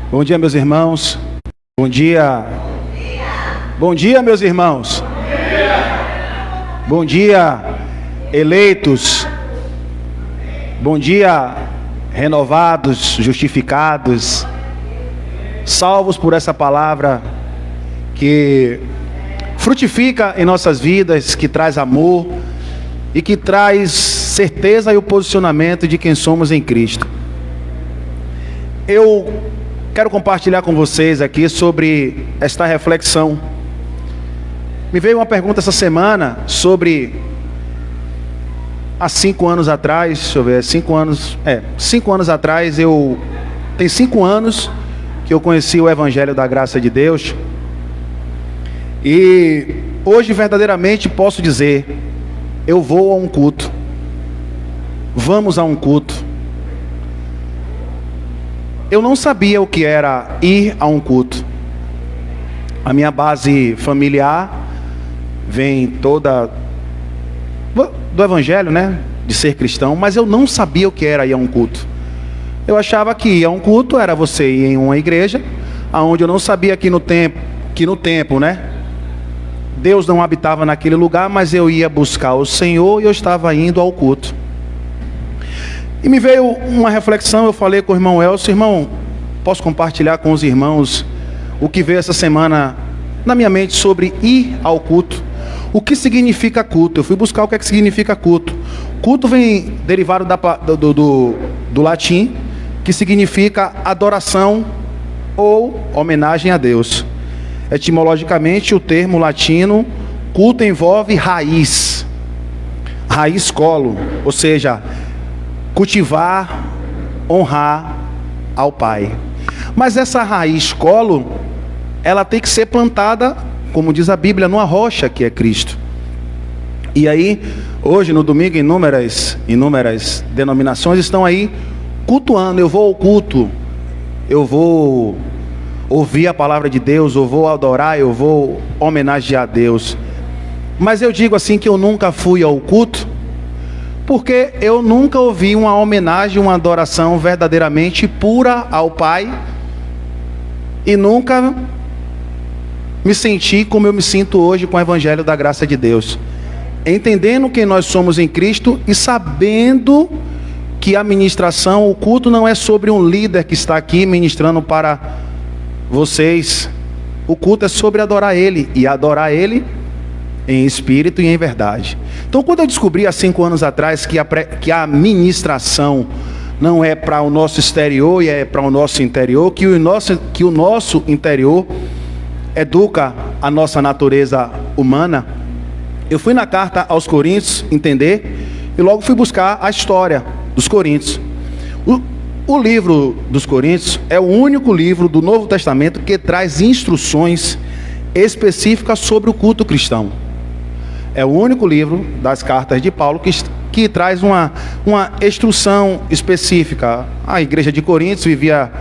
Bom dia, meus irmãos. Bom dia. Bom dia, meus irmãos. Bom dia, eleitos. Bom dia, renovados, justificados, salvos por essa palavra que frutifica em nossas vidas, que traz amor e que traz certeza e o posicionamento de quem somos em Cristo. Eu quero compartilhar com vocês aqui sobre esta reflexão. Me veio uma pergunta essa semana sobre há 5 anos atrás, deixa eu ver, 5 anos atrás, tem 5 anos que eu conheci o Evangelho da Graça de Deus. E hoje verdadeiramente posso dizer, eu vou a um culto. Vamos a um culto. Eu não sabia o que era ir a um culto. A minha base familiar vem toda do Evangelho, né? De ser cristão, mas eu não sabia o que era ir a um culto. Eu achava que ir a um culto era você ir em uma igreja, aonde eu não sabia que no tempo, né? Deus não habitava naquele lugar, mas eu ia buscar o Senhor e eu estava indo ao culto. E me veio uma reflexão, eu falei com o irmão Elcio: irmão, posso compartilhar com os irmãos o que veio essa semana na minha mente sobre ir ao culto? O que significa culto? Eu fui buscar o que significa culto. Culto vem derivado do latim, que significa adoração ou homenagem a Deus. Etimologicamente, o termo latino culto envolve raiz colo, ou seja, cultivar, honrar ao Pai. Mas essa raiz colo, ela tem que ser plantada, como diz a Bíblia, numa rocha que é Cristo. E aí, hoje no domingo, inúmeras denominações estão aí cultuando. Eu vou ao culto, eu vou ouvir a palavra de Deus, eu vou adorar, eu vou homenagear a Deus. Mas eu digo assim que eu nunca fui ao culto, porque eu nunca ouvi uma homenagem, uma adoração verdadeiramente pura ao Pai, e nunca me senti como eu me sinto hoje com o Evangelho da Graça de Deus, entendendo quem nós somos em Cristo e sabendo que a ministração, o culto não é sobre um líder que está aqui ministrando para vocês. O culto é sobre adorar Ele, e adorar Ele em espírito e em verdade. Então, quando eu descobri há 5 anos atrás que a ministração não é para o nosso exterior e é para o nosso interior, que o nosso interior educa a nossa natureza humana, eu fui na carta aos Coríntios entender, e logo fui buscar a história dos Coríntios. O livro dos Coríntios é o único livro do Novo Testamento que traz instruções específicas sobre o culto cristão. É o único livro das cartas de Paulo que traz uma instrução específica. A igreja de Coríntios vivia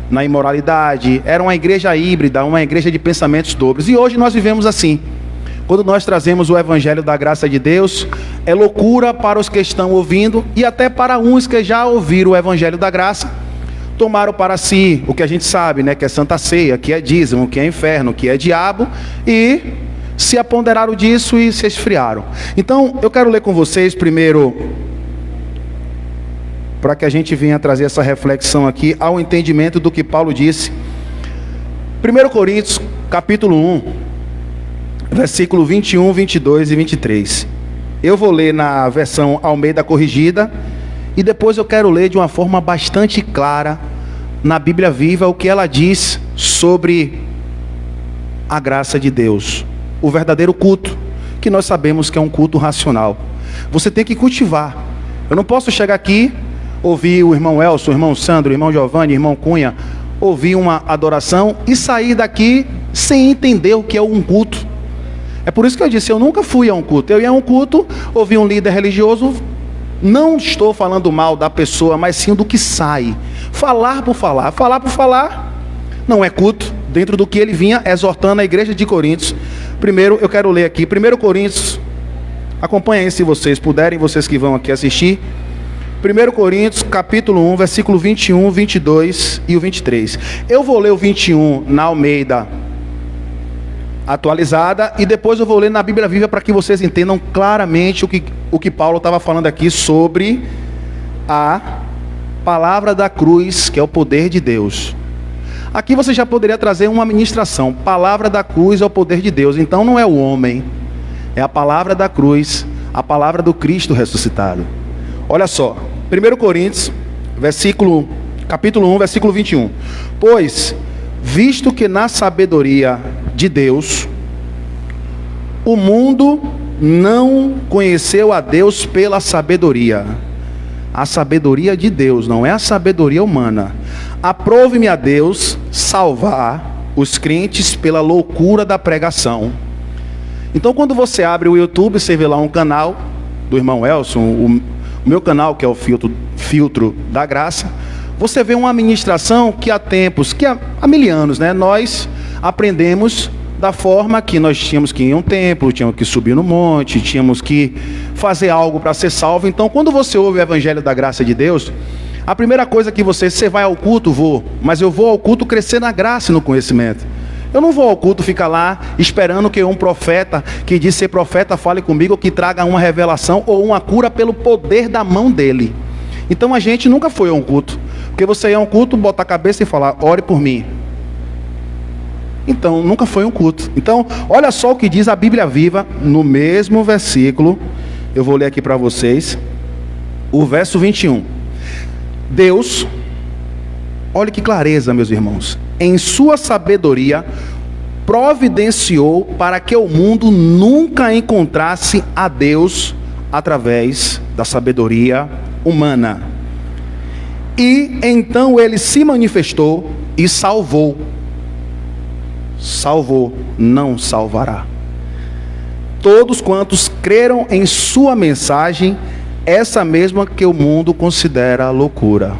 na imoralidade, era uma igreja híbrida, uma igreja de pensamentos dobres. E hoje nós vivemos assim. Quando nós trazemos o Evangelho da Graça de Deus, é loucura para os que estão ouvindo, e até para uns que já ouviram o Evangelho da Graça, tomaram para si o que a gente sabe, né? Que é Santa Ceia, que é dízimo, que é inferno, que é diabo, e se apoderaram disso e se esfriaram. Então, eu quero ler com vocês primeiro, para que a gente venha trazer essa reflexão aqui ao entendimento do que Paulo disse. 1 Coríntios, capítulo 1. Versículo 21, 22 e 23. Eu vou ler na versão Almeida Corrigida, e depois eu quero ler de uma forma bastante clara, na Bíblia Viva, o que ela diz sobre a graça de Deus, o verdadeiro culto, que nós sabemos que é um culto racional. Você tem que cultivar. Eu não posso chegar aqui, ouvir o irmão Elcio, o irmão Sandro, o irmão Giovanni, o irmão Cunha, ouvir uma adoração e sair daqui sem entender o que é um culto. É por isso que eu disse, eu nunca fui a um culto. Eu ia a um culto, ouvi um líder religioso, não estou falando mal da pessoa, mas sim do que sai. Falar por falar, não é culto, dentro do que ele vinha exortando a igreja de Coríntios. Primeiro, eu quero ler aqui, 1 Coríntios, acompanhem aí se vocês puderem, vocês que vão aqui assistir. 1 Coríntios, capítulo 1, versículo 21, 22 e o 23. Eu vou ler o 21 na Almeida atualizada e depois eu vou ler na Bíblia Viva para que vocês entendam claramente o que Paulo estava falando aqui sobre a palavra da cruz, que é o poder de Deus. Aqui você já poderia trazer uma ministração. Palavra da cruz é o poder de Deus. Então não é o homem, é a palavra da cruz, a palavra do Cristo ressuscitado. Olha só, 1 Coríntios, capítulo 1, versículo 21. Pois, visto que na sabedoria de Deus, o mundo não conheceu a Deus pela sabedoria. A sabedoria de Deus, não é a sabedoria humana. Aprove-me a Deus salvar os crentes pela loucura da pregação. Então, quando você abre o YouTube, você vê lá um canal do irmão Elson, o meu canal, que é o Filtro da Graça, você vê uma ministração que há tempos, há mil anos, né, nós aprendemos da forma que nós tínhamos que ir a um templo, tínhamos que subir no monte, tínhamos que fazer algo para ser salvo. Então, quando você ouve o Evangelho da Graça de Deus, a primeira coisa que você vai ao culto, mas eu vou ao culto crescer na graça e no conhecimento. Eu não vou ao culto ficar lá esperando que um profeta, que diz ser profeta, fale comigo, ou que traga uma revelação ou uma cura pelo poder da mão dele. Então a gente nunca foi a um culto, porque você ia a um culto, botar a cabeça e falar, ore por mim. Então nunca foi um culto. Então olha só o que diz a Bíblia Viva, no mesmo versículo, eu vou ler aqui para vocês, o verso 21. Deus, olha que clareza, meus irmãos, em sua sabedoria, providenciou para que o mundo nunca encontrasse a Deus através da sabedoria humana. E então ele se manifestou e salvou. Salvou, não salvará. Todos quantos creram em sua mensagem, essa mesma que o mundo considera loucura.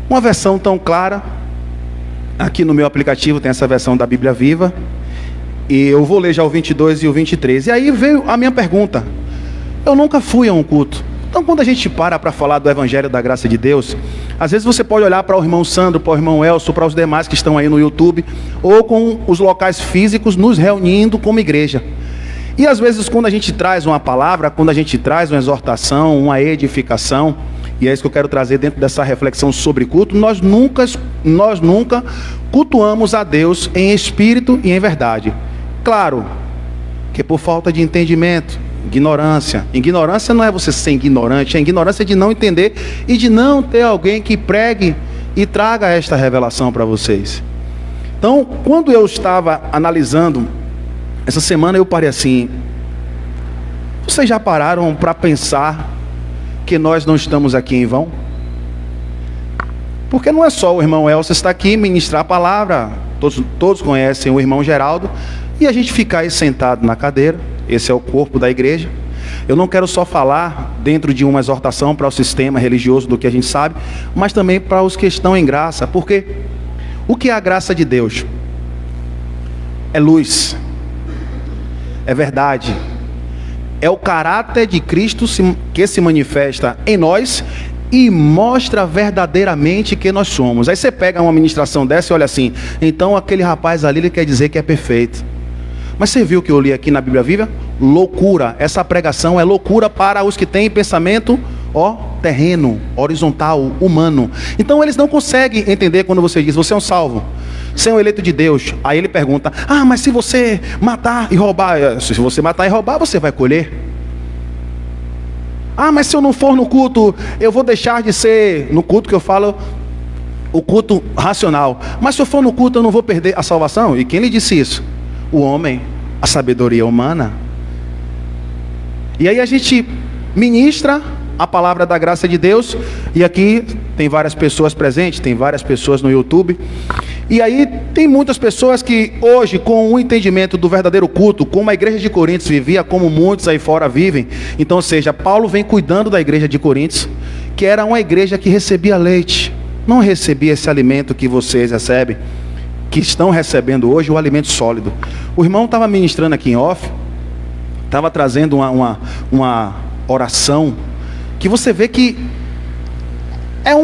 Uma versão tão clara, aqui no meu aplicativo tem essa versão da Bíblia Viva, e eu vou ler já o 22 e o 23, e aí veio a minha pergunta, eu nunca fui a um culto, então quando a gente para falar do Evangelho da Graça de Deus, às vezes você pode olhar para o irmão Sandro, para o irmão Elson, para os demais que estão aí no YouTube, ou com os locais físicos nos reunindo como igreja, e às vezes quando a gente traz uma palavra, quando a gente traz uma exortação, uma edificação, e é isso que eu quero trazer dentro dessa reflexão sobre culto, nós nunca cultuamos a Deus em espírito e em verdade. Claro, que por falta de entendimento, ignorância. Ignorância não é você ser ignorante, é ignorância de não entender e de não ter alguém que pregue e traga esta revelação para vocês. Então, quando eu estava analisando, essa semana eu parei assim, vocês já pararam para pensar que nós não estamos aqui em vão? Porque não é só o irmão Elcio estar aqui ministrar a palavra, todos conhecem o irmão Geraldo, e a gente ficar aí sentado na cadeira, esse é o corpo da igreja. Eu não quero só falar dentro de uma exortação para o sistema religioso do que a gente sabe, mas também para os que estão em graça, porque o que é a graça de Deus? É luz, é verdade, é o caráter de Cristo que se manifesta em nós e mostra verdadeiramente quem nós somos. Aí você pega uma ministração dessa e olha assim, então aquele rapaz ali ele quer dizer que é perfeito. Mas você viu o que eu li aqui na Bíblia Viva? Loucura, essa pregação é loucura para os que têm pensamento terreno, horizontal, humano. Então eles não conseguem entender quando você diz, você é um salvo, você é um eleito de Deus. Aí ele pergunta, mas se você matar e roubar, se você matar e roubar, você vai colher. Mas se eu não for no culto, eu vou deixar de ser, no culto que eu falo, o culto racional. Mas se eu for no culto, eu não vou perder a salvação? E quem lhe disse isso? O homem, a sabedoria humana. E aí a gente ministra a palavra da graça de Deus, e aqui tem várias pessoas presentes, tem várias pessoas no YouTube, e aí tem muitas pessoas que hoje, com o entendimento do verdadeiro culto, como a igreja de Coríntios vivia, como muitos aí fora vivem, então, ou seja, Paulo vem cuidando da igreja de Coríntios, que era uma igreja que recebia leite, não recebia esse alimento que vocês recebem, que estão recebendo hoje, o alimento sólido. O irmão estava ministrando aqui em off, estava trazendo uma oração, que você vê que é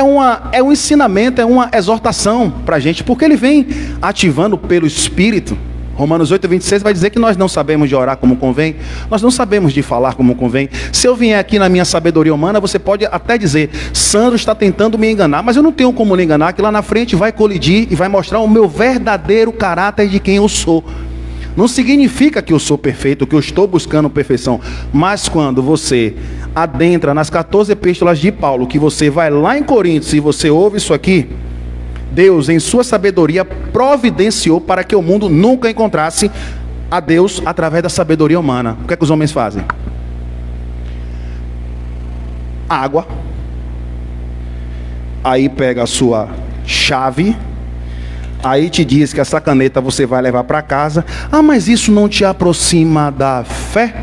um ensinamento, é uma exortação para a gente, porque ele vem ativando pelo Espírito. Romanos 8:26 vai dizer que nós não sabemos de orar como convém, nós não sabemos de falar como convém. Se eu vier aqui na minha sabedoria humana, você pode até dizer, Sandro está tentando me enganar, mas eu não tenho como lhe enganar, que lá na frente vai colidir e vai mostrar o meu verdadeiro caráter de quem eu sou. Não significa que eu sou perfeito, que eu estou buscando perfeição, mas quando você adentra nas 14 epístolas de Paulo, que você vai lá em Coríntios e você ouve isso aqui, Deus, em sua sabedoria, providenciou para que o mundo nunca encontrasse a Deus através da sabedoria humana. O que é que os homens fazem? Água. Aí pega a sua chave. Aí te diz que essa caneta você vai levar para casa. Ah, mas isso não te aproxima da fé?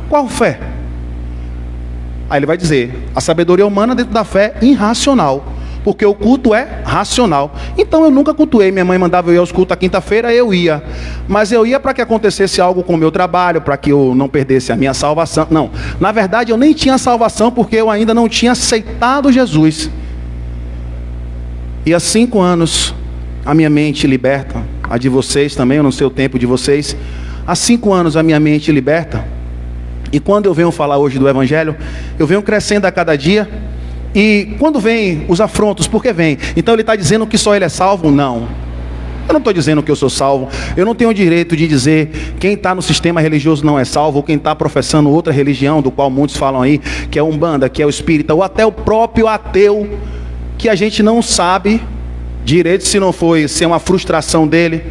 Qual fé? Aí ele vai dizer, a sabedoria humana dentro da fé é irracional. Porque o culto é racional. Então eu nunca cultuei. Minha mãe mandava eu ir aos cultos à quinta-feira, eu ia. Mas eu ia para que acontecesse algo com o meu trabalho, para que eu não perdesse a minha salvação. Não, na verdade eu nem tinha salvação, porque eu ainda não tinha aceitado Jesus. E há 5 anos, a minha mente liberta, a de vocês também, eu não sei o tempo de vocês. Há 5 anos a minha mente liberta. E quando eu venho falar hoje do Evangelho, eu venho crescendo a cada dia. E quando vem os afrontos, por que vem? Então ele está dizendo que só ele é salvo? Não. Eu não estou dizendo que eu sou salvo. Eu não tenho o direito de dizer quem está no sistema religioso não é salvo, ou quem está professando outra religião, do qual muitos falam aí, que é Umbanda, que é o espírita, ou até o próprio ateu, que a gente não sabe direito se não foi, se é uma frustração dele,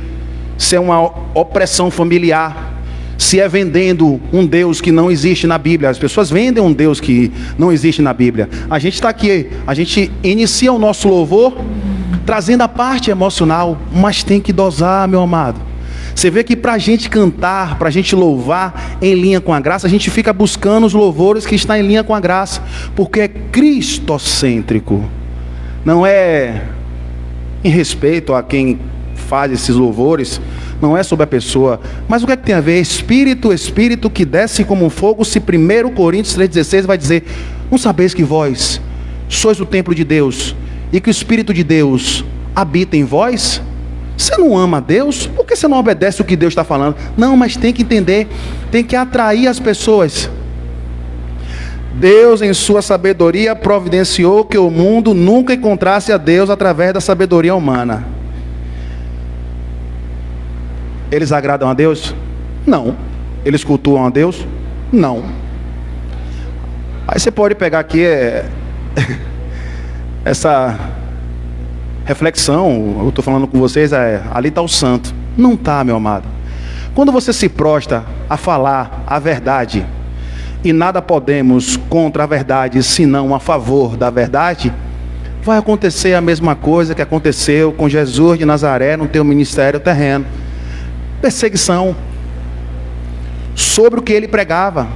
se é uma opressão familiar, se é vendendo um Deus que não existe na Bíblia. As pessoas vendem um Deus que não existe na Bíblia. A gente está aqui, a gente inicia o nosso louvor trazendo a parte emocional, mas tem que dosar, meu amado. Você vê que para a gente cantar, para a gente louvar em linha com a graça, a gente fica buscando os louvores que estão em linha com a graça, porque é cristocêntrico. Não é em respeito a quem faz esses louvores, não é sobre a pessoa, mas o que é que tem a ver? Espírito, Espírito que desce como um fogo. Se 1 Coríntios 3,16 vai dizer, não sabeis que vós sois o templo de Deus, e que o Espírito de Deus habita em vós? Você não ama a Deus? Por que você não obedece o que Deus está falando? Não, mas tem que entender, tem que atrair as pessoas. Deus em sua sabedoria providenciou que o mundo nunca encontrasse a Deus através da sabedoria humana. Eles agradam a Deus? Não. Eles cultuam a Deus? Não. Aí você pode pegar aqui essa reflexão, eu estou falando com vocês, ali está o santo. Não está, meu amado. Quando você se prostra a falar a verdade, e nada podemos contra a verdade, senão a favor da verdade, vai acontecer a mesma coisa que aconteceu com Jesus de Nazaré no teu ministério terreno. Perseguição sobre o que ele pregava.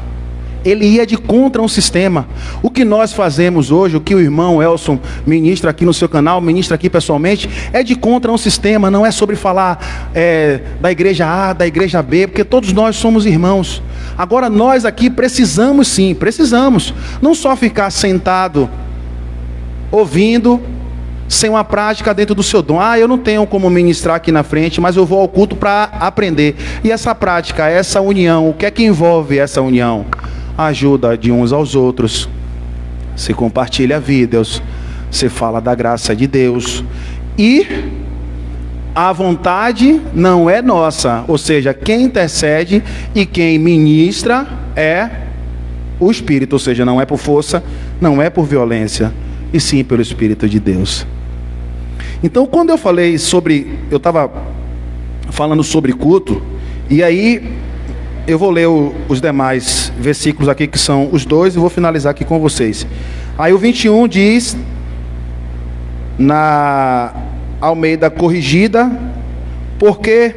Ele ia de contra um sistema. O que nós fazemos hoje, o que o irmão Elson ministra aqui no seu canal, ministra aqui pessoalmente, é de contra um sistema. Não é sobre falar da igreja A, da igreja B, porque todos nós somos irmãos. Agora nós aqui precisamos sim, precisamos não só ficar sentado ouvindo, sem uma prática dentro do seu dom. Eu não tenho como ministrar aqui na frente, mas eu vou ao culto para aprender. E essa prática, essa união, o que é que envolve essa união? A ajuda de uns aos outros. Você compartilha vídeos, você fala da graça de Deus. E a vontade não é nossa. Ou seja, quem intercede e quem ministra é o Espírito. Ou seja, não é por força, não é por violência, e sim pelo Espírito de Deus. Então, quando eu falei sobre, eu estava falando sobre culto, e aí eu vou ler os demais versículos aqui, que são os 2, e vou finalizar aqui com vocês. Aí o 21 diz, na Almeida Corrigida, porque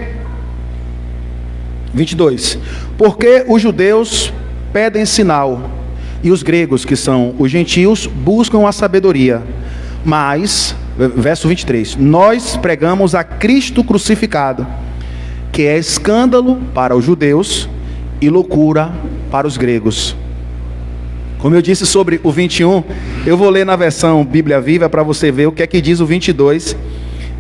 22, porque os judeus pedem sinal, e os gregos, que são os gentios, buscam a sabedoria. Mas, verso 23, nós pregamos a Cristo crucificado, que é escândalo para os judeus e loucura para os gregos. Como eu disse sobre o 21, eu vou ler na versão Bíblia Viva para você ver o que é que diz o 22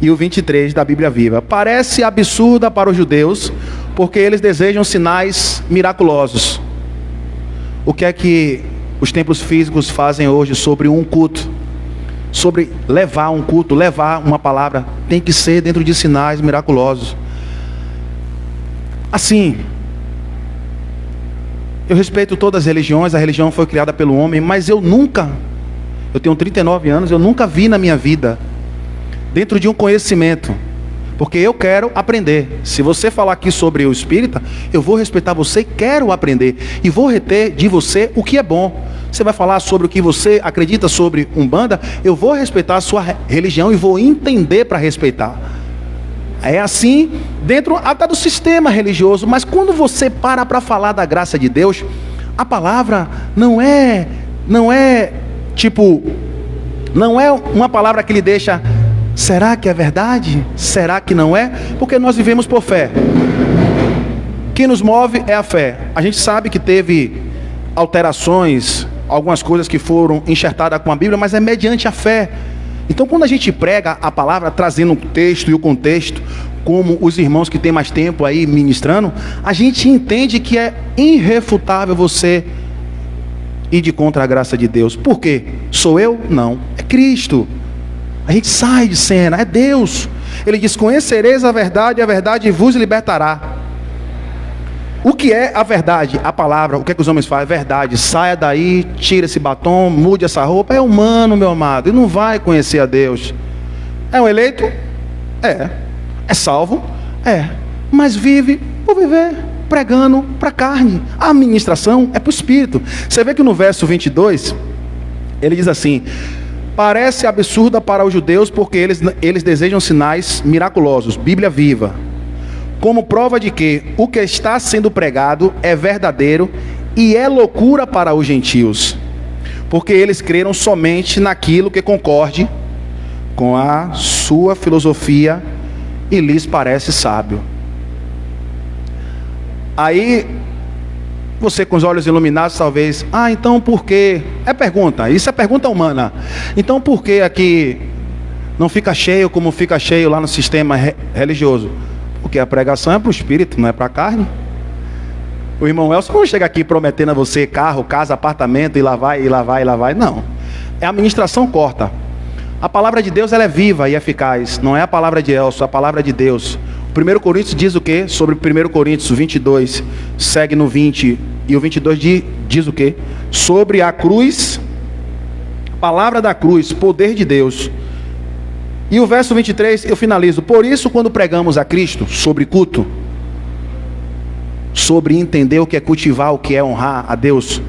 e o 23 da Bíblia Viva. Parece absurda para os judeus, porque eles desejam sinais miraculosos. O que é que os templos físicos fazem hoje sobre um culto? Sobre levar um culto, levar uma palavra, tem que ser dentro de sinais miraculosos. Assim, eu respeito todas as religiões, a religião foi criada pelo homem, mas eu tenho 39 anos, eu nunca vi na minha vida, dentro de um conhecimento, porque eu quero aprender. Se você falar aqui sobre o espírita, eu vou respeitar você, quero aprender, e vou reter de você o que é bom. Você vai falar sobre o que você acredita sobre Umbanda, eu vou respeitar a sua religião e vou entender para respeitar. É assim dentro até do sistema religioso, mas quando você para falar da graça de Deus, a palavra não é uma palavra que lhe deixa, será que é verdade? Será que não é? Porque nós vivemos por fé. Quem nos move é a fé. A gente sabe que teve alterações, algumas coisas que foram enxertadas com a Bíblia, mas é mediante a fé. Então, quando a gente prega a palavra, trazendo o texto e o contexto, como os irmãos que têm mais tempo aí ministrando, a gente entende que é irrefutável você ir de contra a graça de Deus. Por quê? Sou eu? Não. É Cristo. A gente sai de cena, é Deus. Ele diz, conhecereis a verdade vos libertará. O que é a verdade? A palavra, o que é que os homens fazem? Verdade, saia daí, tira esse batom, mude essa roupa. É humano, meu amado, e não vai conhecer a Deus. É um eleito? É. É salvo? É. Mas vou viver pregando para a carne. A administração é para o espírito. Você vê que no verso 22, ele diz assim, parece absurda para os judeus, porque eles desejam sinais miraculosos. Bíblia Viva. Como prova de que o que está sendo pregado é verdadeiro e é loucura para os gentios, porque eles creram somente naquilo que concorde com a sua filosofia e lhes parece sábio. Aí, você com os olhos iluminados talvez, então por quê? É pergunta, isso é pergunta humana. Então por que aqui não fica cheio como fica cheio lá no sistema religioso? Porque a pregação é para o espírito, não é para a carne. O irmão Elcio não chega aqui prometendo a você carro, casa, apartamento, e lá vai. Não. É a ministração corta. A palavra de Deus ela é viva e eficaz. Não é a palavra de Elcio, é a palavra de Deus. O 1 Coríntios diz o quê? Sobre 1 Coríntios 22, segue no 20. E o 22 diz o quê? Sobre a cruz, palavra da cruz, poder de Deus. E o verso 23 eu finalizo. Por isso, quando pregamos a Cristo sobre culto, sobre entender o que é cultivar, o que é honrar a Deus,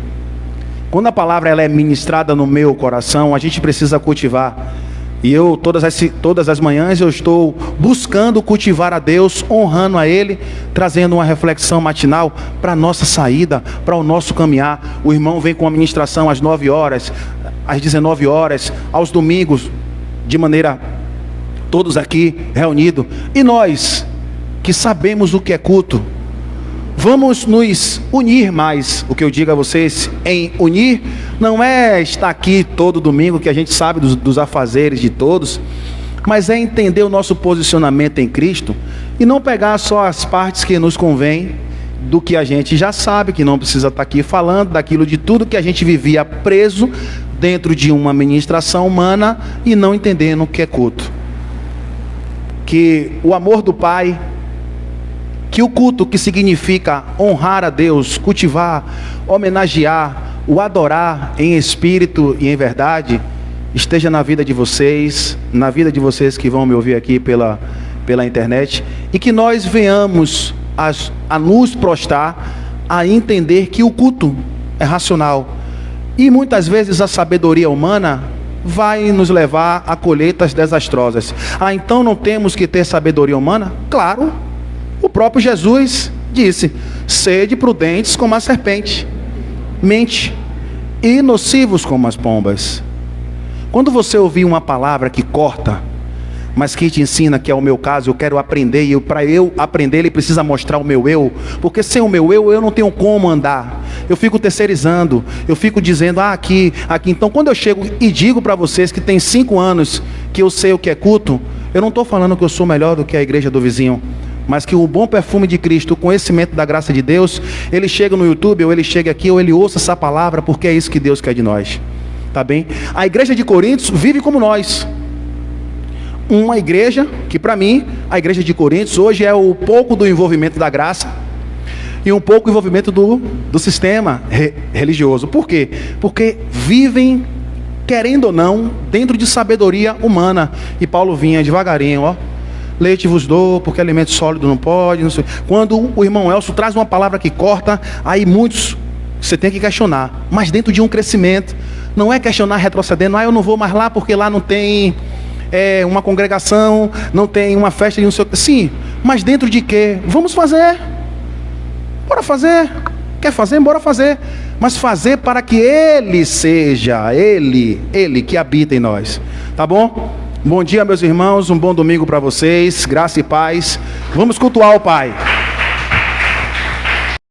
quando a palavra ela é ministrada no meu coração, a gente precisa cultivar. E eu, todas as manhãs, eu estou buscando cultivar a Deus, honrando a Ele, trazendo uma reflexão matinal para a nossa saída, para o nosso caminhar. O irmão vem com a ministração às 9 horas, às 19 horas, aos domingos, de maneira todos aqui reunidos. E nós, que sabemos o que é culto, vamos nos unir mais. O que eu digo a vocês em unir não é estar aqui todo domingo, que a gente sabe dos afazeres de todos, mas é entender o nosso posicionamento em Cristo e não pegar só as partes que nos convém do que a gente já sabe, que não precisa estar aqui falando daquilo de tudo que a gente vivia preso dentro de uma ministração humana e não entendendo o que é culto. Que o amor do Pai, que o culto, que significa honrar a Deus, cultivar, homenagear, o adorar em espírito e em verdade, esteja na vida de vocês, na vida de vocês que vão me ouvir aqui pela internet, e que nós venhamos a nos prostrar, a entender que o culto é racional. E muitas vezes a sabedoria humana vai nos levar a colheitas desastrosas. Então não temos que ter sabedoria humana? Claro. O próprio Jesus disse, sede prudentes como a serpente, mente, e nocivos como as pombas. Quando você ouvir uma palavra que corta, mas que te ensina, que é o meu caso, eu quero aprender, e para eu aprender ele precisa mostrar o meu eu, porque sem o meu eu não tenho como andar. eu fico terceirizando, eu fico dizendo, aqui. Então quando eu chego e digo para vocês que tem 5 anos que eu sei o que é culto, eu não estou falando que eu sou melhor do que a igreja do vizinho, mas que o bom perfume de Cristo, o conhecimento da graça de Deus, ele chega no YouTube, ou ele chega aqui, ou ele ouça essa palavra, porque é isso que Deus quer de nós. Tá bem? A igreja de Coríntios vive como nós. Uma igreja que, para mim, a igreja de Coríntios hoje é um pouco do envolvimento da graça e um pouco do envolvimento do sistema religioso. Por quê? Porque vivem, querendo ou não, dentro de sabedoria humana. E Paulo vinha devagarinho, ó. Leite vos dou, porque alimento sólido não pode. Não sei. Quando o irmão Elcio traz uma palavra que corta, aí muitos você tem que questionar. Mas dentro de um crescimento, não é questionar retrocedendo. Eu não vou mais lá porque lá não tem uma congregação, não tem uma festa de um seu. Sim, mas dentro de quê? Vamos fazer. Bora fazer. Quer fazer? Bora fazer. Mas fazer para que Ele seja, Ele que habita em nós. Tá bom? Bom dia, meus irmãos, um bom domingo para vocês, graça e paz. Vamos cultuar o Pai.